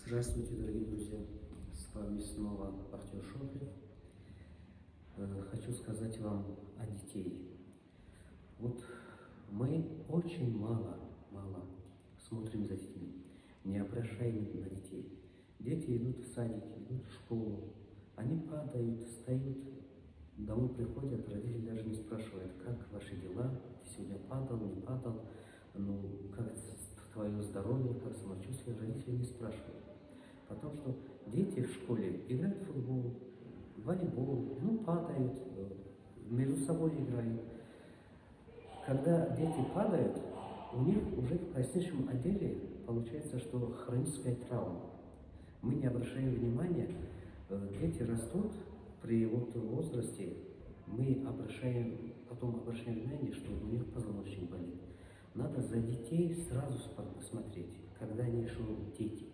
Здравствуйте, дорогие друзья! С вами снова Артем Шоплев. Хочу сказать вам о детей. Вот мы очень мало смотрим за детьми, не обращаем на детей. Дети идут в садик, идут в школу, они падают, встают, домой приходят, родители даже не спрашивают, как ваши дела, ты сегодня падал, не падал, как твое здоровье, как самочувствие, родители не спрашивают. Потому что дети в школе играют в футбол, волейбол, падают, между собой играют. Когда дети падают, у них уже в поясничном отделе получается, что хроническая травма. Мы не обращаем внимания, дети растут при возрасте, мы потом обращаем внимание, что у них позвоночник болит. Надо за детей сразу смотреть, когда они еще дети.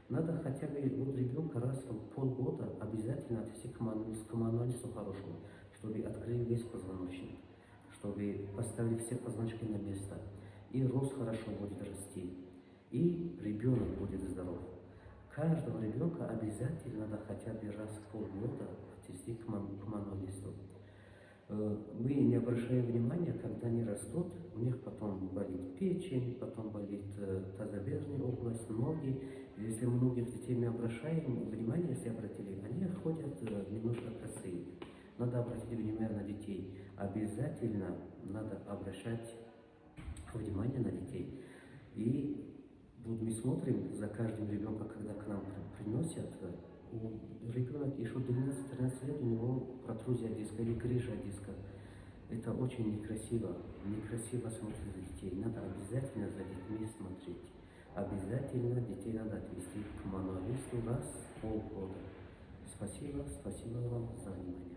Надо хотя бы ребенка раз в полгода обязательно отвести к мануалисту хорошему, чтобы открыли весь позвоночник, чтобы поставили все позвоночки на место, и рост хорошо будет расти, и ребенок будет здоров. Каждого ребенка обязательно надо хотя бы раз в полгода отвести к мануалисту. Мы не обращаем внимания, когда они растут, у них потом болит печень, потом болит тазобедренная область, ноги. Если многих детей не обращаем внимания, если обратили, они ходят немножко косые. Надо обратить внимание на детей. Обязательно надо обращать внимание на детей. И вот мы смотрим за каждым ребенком, когда к нам приносят, ребенок еще 12-13 лет, у него протрузия диска или грыжа диска. Это очень некрасиво. Некрасиво смотреть за детей. Надо обязательно за детьми смотреть. Обязательно детей надо отвести к мануалисту раз в полгода. Спасибо вам за внимание.